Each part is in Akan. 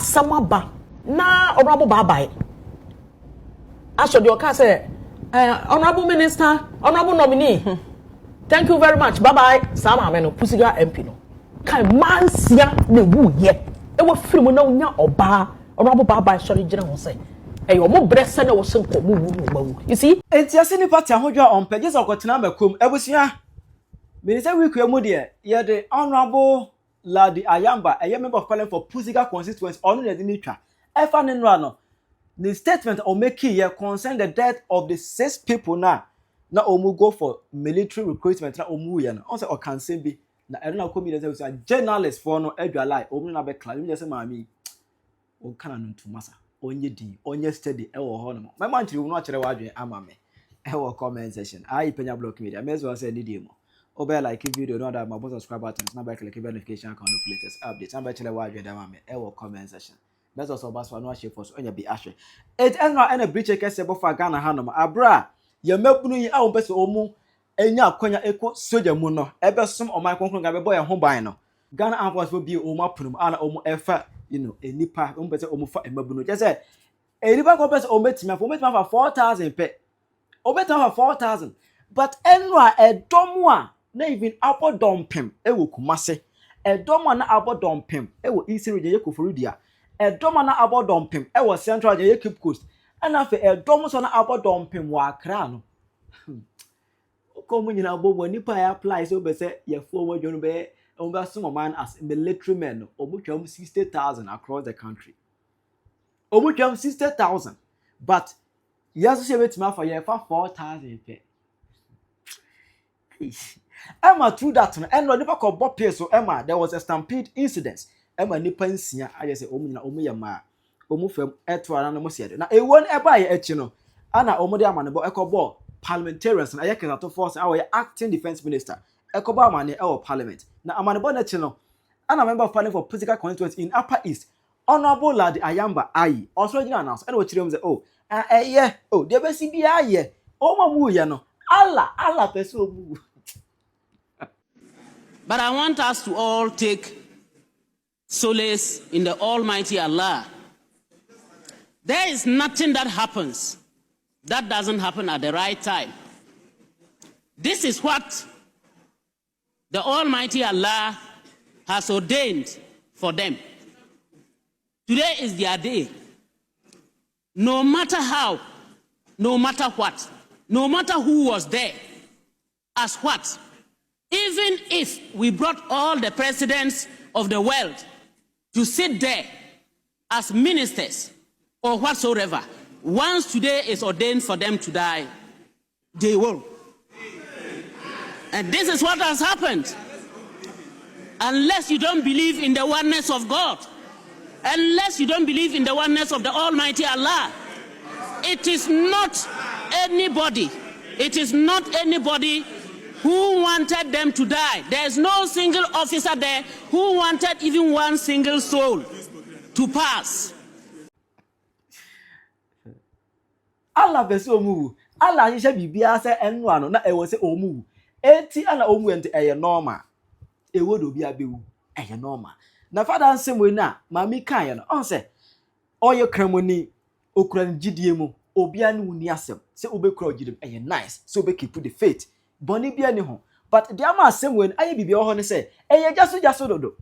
asamaba na honorable babai aso de oka say honorable minister honorable nominee thank you very much bye bye sama ameno Pusiga MP no kai mansia na wu ye e wo firimu na onya oba honorable babai sorry gina ho say e yo mo brese na wo senko mu wu you see entiase ni party ahodwa on pages okotena makom ebusua minister week emu de ye de honorable Laadi Ayamba, a member of parliament for Pusiga constituency, on the Nitra. N0NSENSE, the statement or making here concern the death of the 6 people now. Now, omu go for military recruitment. Now, omu yana. Also, or can say be. Now, I don't know comedians a journalist for no edge lie. Omu na be claim. You just say, "Mami, o kana nuntu masa. Onye di, onye steady. Ewo hono. My man, you know actually what you amame. Ewo comment section. I Penyah block media. May as well say need you. Obe like video no that my subscribe button na ba click notification icon no latest update na ba chele wa adwe dem ame e wo comment section that's also about so no share for so onya bi ahwe it and breach kese bo fa Ghana hanom abra ye mabunu yi a wo pese omu enya akonya eko soja mu no ebe som oman konkron ga be boy ho ban no Ghana Armed Forces bi omu apunum ana omu efa enipa omu pese omu fa mabunu je say enipa ko pese ometimi fa 4000 pe ometimi fa 4000 but enwa edomu a na even abodompem ewo kumase edoma na abodompem ewo eastern region yekoforudia edoma na abodompem ewo central region Cape Coast ana fe edom so na abodompem wa Accra no komu nyina bobo nipa ya apply so be say ye fo mo dwonu be omba sumo man as military men omutwam 60,000 across the country omutwam 60,000 but yes she betima for ye fa 4,000 pe Emma through that and no never called Bob Pierce so Emma there was a stampede incident Emma nipa nsia I say omu na omu yama omu fam etwa na mo siede na ewon eba ye echi no ana omu de amane bo ekobo parliamentarians na ayekena to force our acting defense minister ekobo amane e parliament na amane bo na echi no ana member of parliament for Pusiga constituency in Upper East Honorable Laadi Ayamba ayi also gina announce and we chirem say de be si bia ye o mamu ye no Allah person omu. But I want us to all take solace in the Almighty Allah. There is nothing that happens that doesn't happen at the right time. This is what the Almighty Allah has ordained for them. Today is their day. No matter how, no matter what, no matter who was there, as what, even if we brought all the presidents of the world to sit there as ministers or whatsoever, once today is ordained for them to die, they will. And this is what has happened. Unless you don't believe in the oneness of God, unless you don't believe in the oneness of the Almighty Allah, it is not anybody who wanted them to die. There is no single officer there who wanted even one single soul to pass. Allah be so omu. Allah yesha bibia se enno ano na ewo se omu. Eti ana omu ente eye normal. Ewo do bia bewu eye normal. Na father ansem we na mami kan ye no. On se oye kramoni okura ngidie mu. Obia ne wuni asem. Se obekura ogidem eye nice. So be keep the faith. Boni bia ne ho but the ama asem when aye bibia ho ne say eye jaso dodo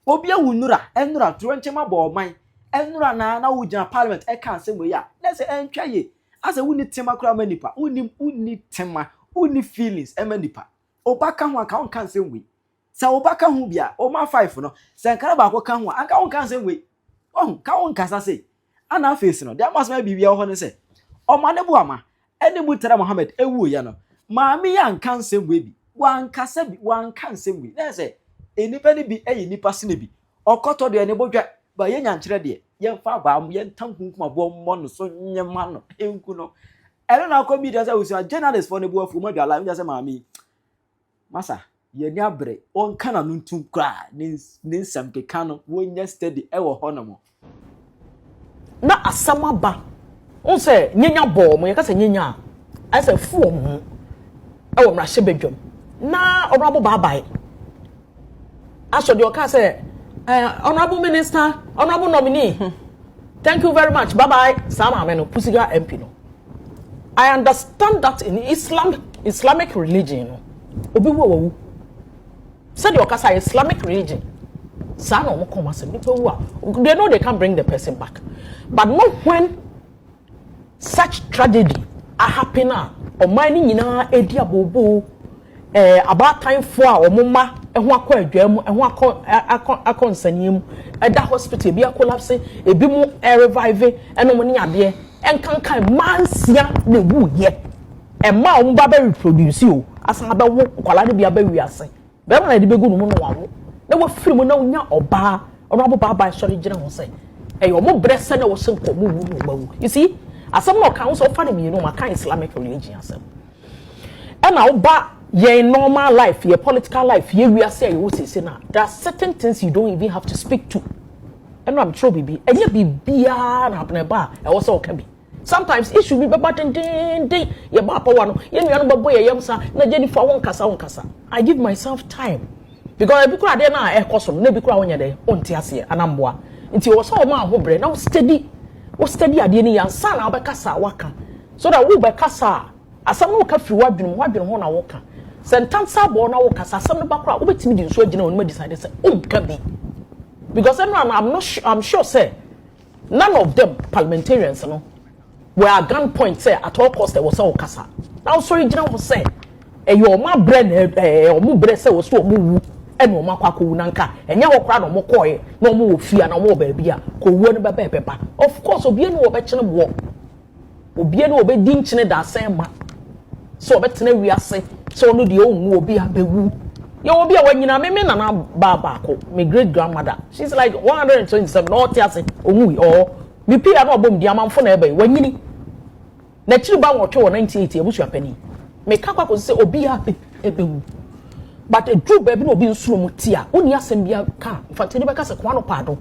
obia wunura enura tro nchema bo man enura na wugina parliament e kan asem we ya na say entwa ye ase wuni tema kura manipa wuni tema wuni feelings e manipa obaka ho aka on kan asem we say obaka ho bia o ma 5 no say nkara ba ko kan ho aka on kan asem we oh ka on kasa say ana face no the ama asem bibia ho ne say o ma ne bu ama ene mutara Muhammad ewu ya no Mami ya nkanse webi wankasa bi wankanse we na say enipa ni bi eyi nipa sine bi okoto de ne bodwa ba ye nyankyere de ye fa ba am ye ntankunkuma bo mo no so nyema no enku no elo na ko media say we say journalist for ne bo afu ma dwa la we say mami masa ye ni abre on kana no ntum kra ne nsam keka no wo nya steady e wo ho no mo na asamaba on say nyenya bo mo ye ka say nyenya I say fu mo ewo mrahye bedwom na honorable babai aso de oka say Honorable Minister, Honorable Nominee. Thank you very much. Bye-bye. Sama ameno Pusiga MP no. I understand that in Islamic religion, obi wo said your kasa Islamic religion. They know they can bring the person back. But not when such tragedy are happening or mining in our area bobo about time for or mama and one quite gem and one concern at that hospital be a collapse, a bit more air reviving and no money there and can man see the woo yet. And ma baby reproduce you as another work quality be a baby as say. But I did be good one. They were free when no or bar or rubber bar by sorry general say. A your more breast and was so you see, as some more council funny me, you know, my kind Islamic religion. And now, but your normal life, your political life, here we are saying, you say now, there are certain things you don't even have to speak to. And I'm sure baby, and you be beer and happen a bar, and also can be. Sometimes it should be button day, your papa one, young boy, young son, na jenny for one casa. I give myself time. Because every crowd there now, a custom, never crowd when you're there, on Tiasia, and I'm one. Until was all my home, now steady at the end, son, I'll be cassa waka. So that we by cassa, as some walk through what been one a walker. Sentansa born a walker, some background, over to me, so you know, when decided, say, oh, can be. Because I'm sure, say, none of them parliamentarians, you know, were at gunpoint, say, at all costs, there was all cassa. Now, sorry, General was saying, your my brain, or move breast was so move. And no makwaku nanka enya wo kra no mokoye no mo ofia na mo ba bia ko wo ne baba pepa of course obie no obechene bo obie no obedi nchene da asen ma so obetene wiase so no de onwu obi abewu ye obi a wanyina me na baba ko my great grandmother she's like 127 no tiase onwu or me pia no obom di amamfo na ebe wanyini na chiri ba wo twe 98 ebusu apani me kakwa ko se obi abewu. But a true baby will be in slow tia. Only a sembia car. In fact, you never say one pardon.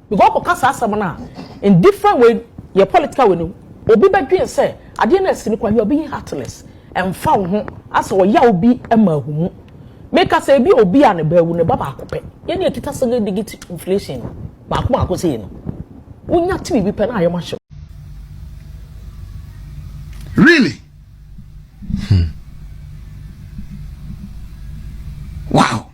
Because of Casa Samana in different way, your political window. Obi Badri say, I didn't see you are being heartless and found home as or ya be a mahu. Make us say be obi and a bear when a baba cope. You need to test the inflation. Mark was saying, we not to be pen I am sure. Really? Wow.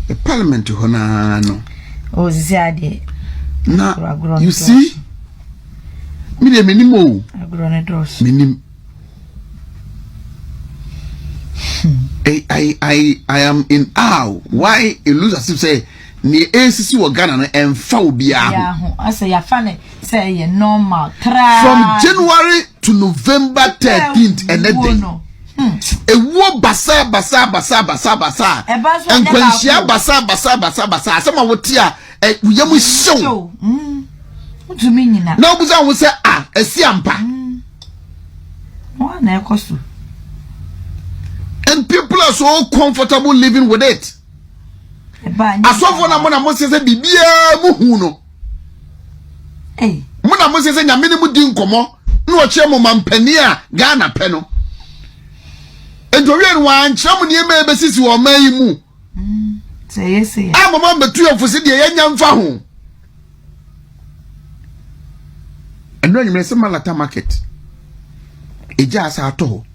The parliament honano. Oh, Zadi. Now, you see? Minimo. Minim. I am in awe. Why it looks as if say ni ACC wa Ghana and Faubia. Yeah, I say ya funny. Say normal. From January to November 13th and that day. A war basa. And when she basa. Someone would tear a yamu show. What do you mean now? No, but I will say, a siampa. One echosu. And people are so comfortable living with it. As of when I'm going to say, Bibia Muhuno. Hey, Mona Moses and Yamini Din Como, no chemo man Penyah, Ghana Peno. And to read one, Chamu near me, Bessis or May Moo. Say, I'm a member 2 of City and Young Fahu. And when you may say Malata market, a jazz at all.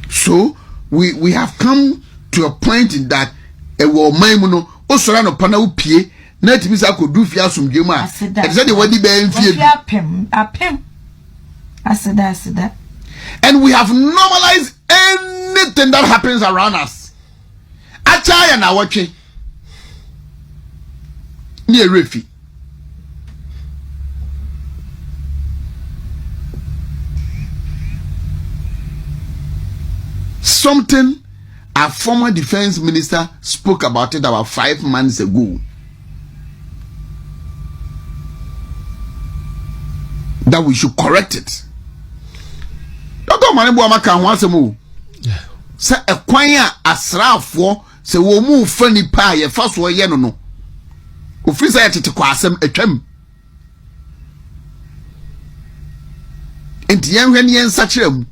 So we have come to a point in that a war maimuno o sora no pana upie na timisa akodu fia asomdwem a e say the wadi be enfie apem aseda and we have normalized anything that happens around us achaya na watwe ni erefi something our former defense minister spoke about it about 5 months ago. That we should correct it. Don't man bo amaka ho asemu. Say a kwan asrafo say wo mu fa nipa ye fa so ye no no. Ofisa ye tete kwa asem atwam. enti yen hwe ne yen sachire mu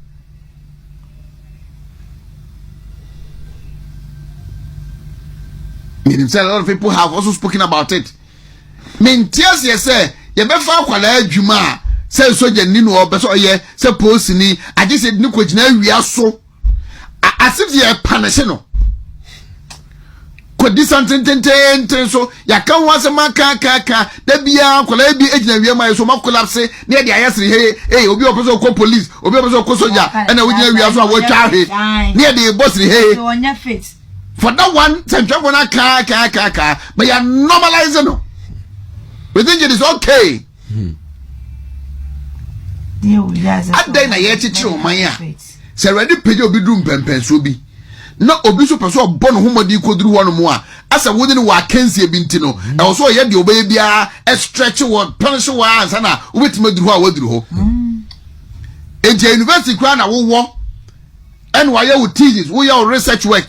a lot of people have also spoken about it. Mentias ye say ye be fa kwala adwuma say soja ni no obeso ye say post ni age say ni kwagina awia so asif ye panese no kodi santententen so ya kan wa se maka da bia kwala bi agina awia mai so makolapse na ye de ayesre hey obi opeso ko police obi opeso ko soja na wogina awia so a wo twa he na ye de boss hey so onya fit for that one, but you are normalizing it. We think it is okay. At day na yet chill, Maya. Say, ready, pay your bedroom pen so be. No obiso person born humadi could do one more. As a wooden wa Kenzie Bintino, and also yet your baby a stretch word, punish ones, and with me do what do. In the university crown, I will walk. And why you teach we are research work.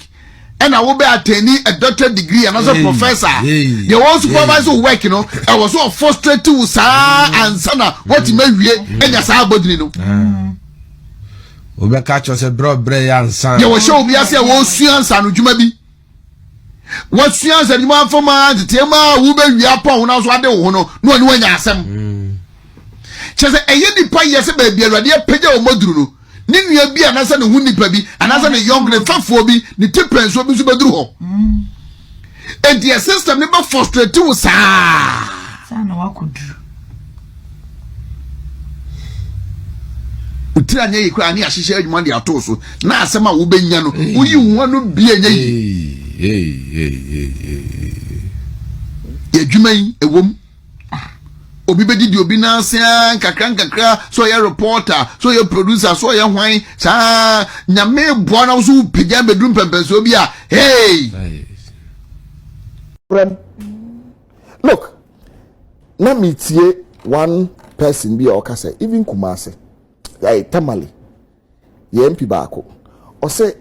And I will be attaining a doctorate degree and as a professor. The one supervisor work, I was so frustrated to sir and sana what you may be and your sabody. We catch us a broad bray and son. You will show me as a won't see and son, would you maybe? What she answered you want for man to tell my woman we are pound house what they want no one when you some. She said, a year pie yes, baby, a dear Penyah Modru. Nini ya bi anasa ne huni pa bi anasa ne young ne fafo bi ne tipen so bi so beduru ho and the system ne ba frustrate wo sa na wakoduru utira nya yikwa ani ahihye adwuma de ato so na asema wo benya no uyi wo no bi enya yi ya adwuma yi ewom obi be didi obi na sia nkakra so ye reporter so ye producer so ye hwan sa nyame boa na so pegya bedrum pempenso bi a hey look na metie one person bi o ka say even Kumase Tamale ye MP baako o say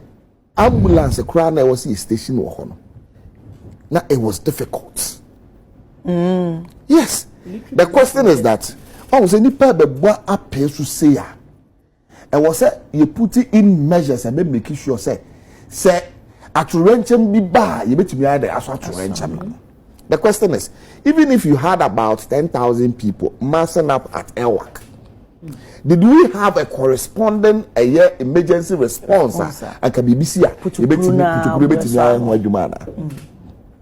ambulance kra na was station wo ho no na it was difficult yes. The question is that I was any pair the boy appears to say and was said you put it in measures and make sure say at rencham be bar you bet me either as to rencham. The question is even if you had about 10,000 people massing up at Elwak, did we have a corresponding emergency response and can be busy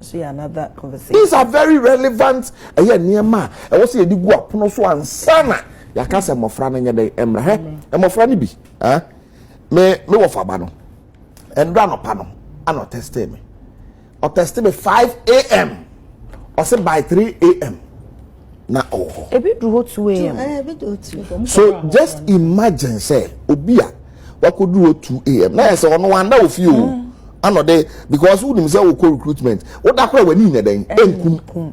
see another conversation. These are very relevant. Near ma. I was say you go up no so ansana. Ya ka say mofra na nyede emra he. E mofra ni bi. Me wo fa ba no. Endra no pa no. Ano test me. O test me 5 a.m. or say by 3 a.m. Na oh. E bi do 2 a.m. So just imagine say obia wa ko do 2 a.m. Na say ono wanda ofi o. Ano dey because who say we call recruitment what that kra wani na den enkum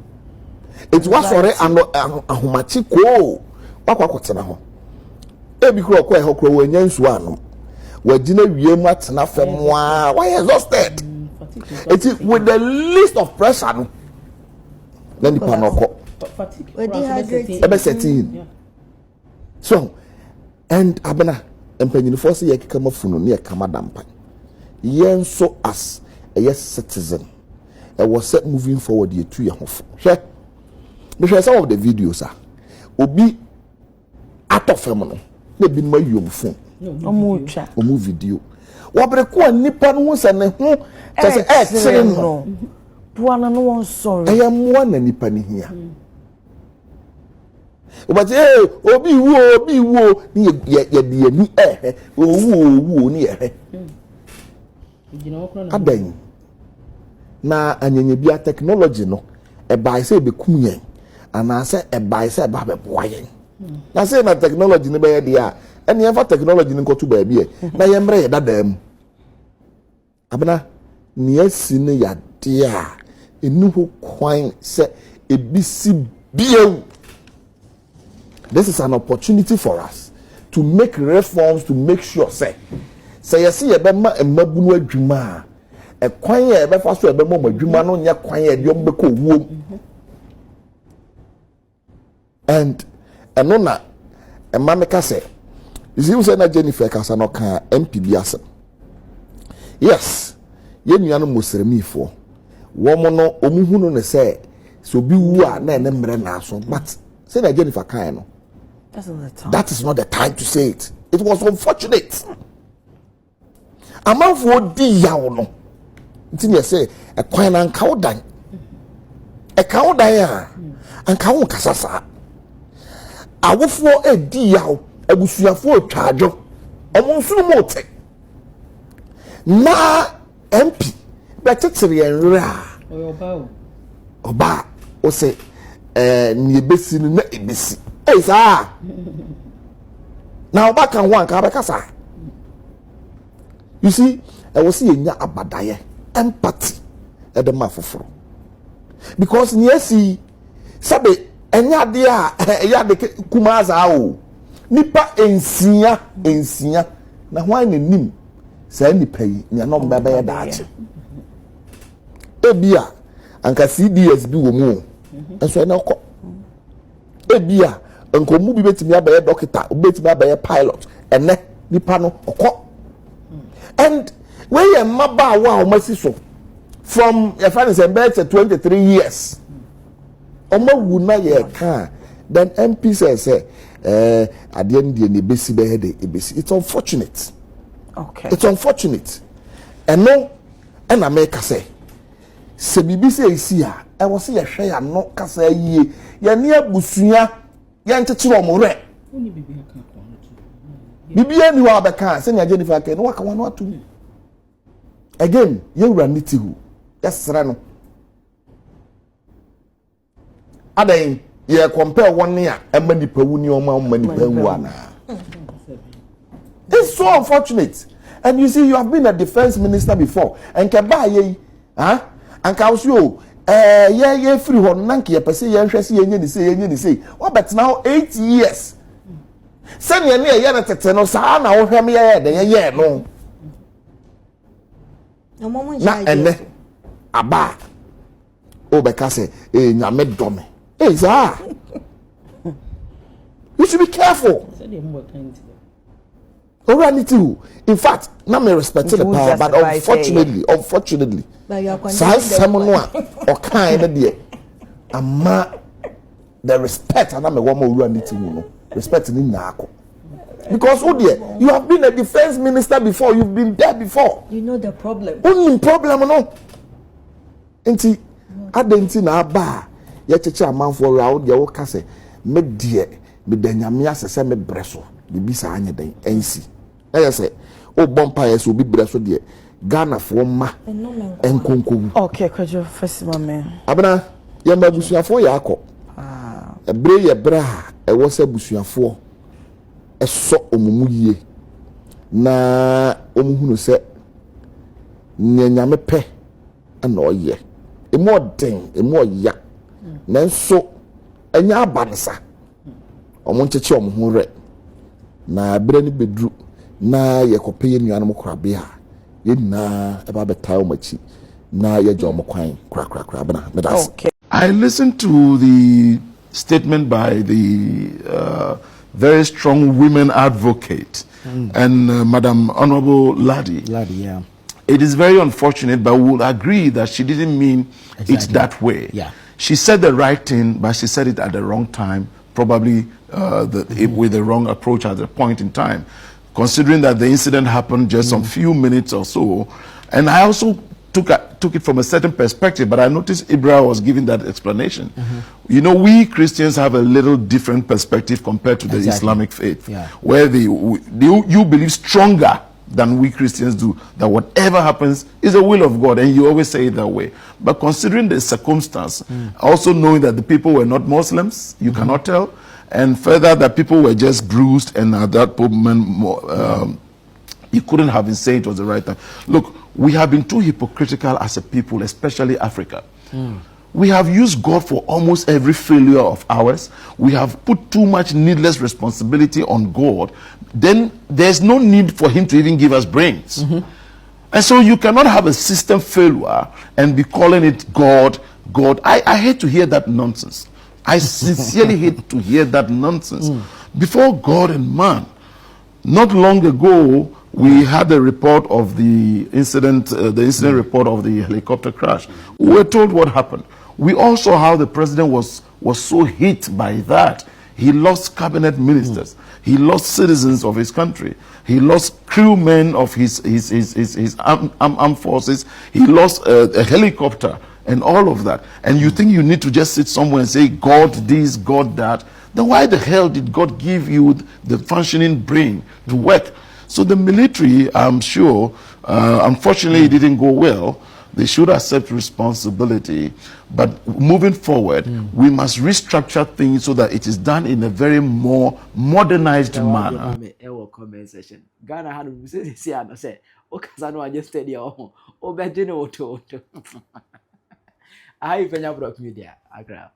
it was sorry ano ahomachi ko wakwakotena ho e bi kra ko e ho kra wanya nsu ano wagina wie mu atena fam wa why exhausted it is with the list of pressure no then the panoko ebe setting so and abena empanyin force ye kama funu ne kama dampa yen so as a citizen and was set moving forward ye to your share some of the videos obi out of femono na bi ma yom phone omu video wa bre ko nipa no se ne ho se no buana no won sorry I am one na nipa ni hia but obi wo ni ye de ani owu ni ye adan na anyenye bia technology no e bai say be kum yen ana say e bai say ba be boa yen na say na technology ne be ye dia ene ye fa technology ne nkoto ba bia na ye mre ye dadam abena ni asi ne ya dia enu ho kwan say ebisi bia. This is an opportunity for us to make reforms to make sure say you see a bema and mabunu adwuma e kwan ye be fa so e be mo adwuma no nya kwan ye de ombeko wuom and enona e ma meka say You see, we say na Jennifer Kasano can MP biasa. Yes, ye nuanu Muslim for. Womono omuhunu ne say so be wua na emre na so, but say na Jennifer kan no. That's not the time. That is not the time to say it. It was unfortunate. Amanfo di yawo no. Nti ye say e kwan na nka wodan. E ka wodan a anka wo kasasa. Awofo e di yawo, abusuafo twaadwo. Omo nso mo te. Na MP betetere enra. Oba o say ni ebesi na ebesi. Hey, sir. Now back and one kabekasa. You see, I was seeing ya abadaye empathy at the mafoforo. Because niesi sabe enya dia ya de kumaza o. Nipa ensia na hwan ne nim sa nipa yi nya no mbaba ya daache. Ebia anka CDS bi wo mu. Enso na okọ. Ebia nkomu bi betimi abaye doctor, betimi abaye pilot, ene nipa no okọ. And when you maba wa o masiso from your friend is about 23 years. Omo wu na ye kan then MP says at the end the ebesi be head ebesi. It's unfortunate. Okay. It's unfortunate. And no and America say se bibi say isi a e wo se ye hwe ya no kasa yie ye ne abusua ye ntete wo mo re oni bibi aka ko no bibi ani wa be kan se nya Jennifer ke no waka wano atu again ye wura niti hu yesra no adan ye compare one a emani pawu ni o ma mani pawu ana. It's so unfortunate. And you see, you have been a defense minister before and can buy ye and cows you yeah free one nanky a pese ye hwese ye say oh but now 8 years send ye near ye na tete no sa na wo hwem ye de ye no na ene aba o be ka say nyame dome sir you should be careful. In fact, not me respect the power, but unfortunately, someone or kind of dear, the respect, and I'm a woman who need to respect in Nako. Because, oh dear, you have been a defense minister before, you've been there before. You know the problem. Only problem, no. Enti, adenti na aba, ya cheche a man for round, ya woka se, me dear, me denyamia se me breso, bibi sa anye den, ensi. I say, oh, bumpires will be breast dear. Ghana for ma and conco. Okay, could you first man? Abana, Yamba Busia for Yako. A bray a bra, a was a Busia for a so omumuye. Na omuhunu se nyame pe and no ye. A more thing, a more yak. Nan so a nya bansa. Omonche omuhure. Na breni bedru. Na ye kopeye nuanom krabea ye na eba betaw machi na ye jomo kwan kra bana medas. Okay. I listened to the statement by the very strong women advocate and Madam Honorable Laadi. Laadi, yeah. It is very unfortunate, but we will agree that she didn't mean it that way. Yeah. She said the right thing, but she said it at the wrong time, probably with the wrong approach at the point in time. Considering that the incident happened just some few minutes or so. And I also took it from a certain perspective, but I noticed Ibra was giving that explanation. You know, we Christians have a little different perspective compared to the Islamic faith, where you believe stronger than we Christians do, that whatever happens is the will of God, and you always say it that way. But considering the circumstance, also knowing that the people were not Muslims, you cannot tell, and further that people were just bruised, and at that moment you couldn't have been saying it was the right time. Look, we have been too hypocritical as a people, especially Africa. We have used God for almost every failure of ours. We have put too much needless responsibility on God. Then there's no need for him to even give us brains. And so you cannot have a system failure and be calling it God. I hate to hear that nonsense. I sincerely hate to hear that nonsense. Before God and man, Not long ago, we had a report of the incident report of the helicopter crash. We were told what happened. We all saw how the president was so hit by that. He lost cabinet ministers. He lost citizens of his country. He lost crewmen of his armed forces. He lost a helicopter and all of that. And you think you need to just sit somewhere and say, God this, God that. Then why the hell did God give you the functioning brain to work? So the military, I'm sure, unfortunately it didn't go well. They should accept responsibility. But moving forward, we must restructure things so that it is done in a very more modernized manner. Comment section. Ghana had say, I just said, oh, Penyah Media, Accra.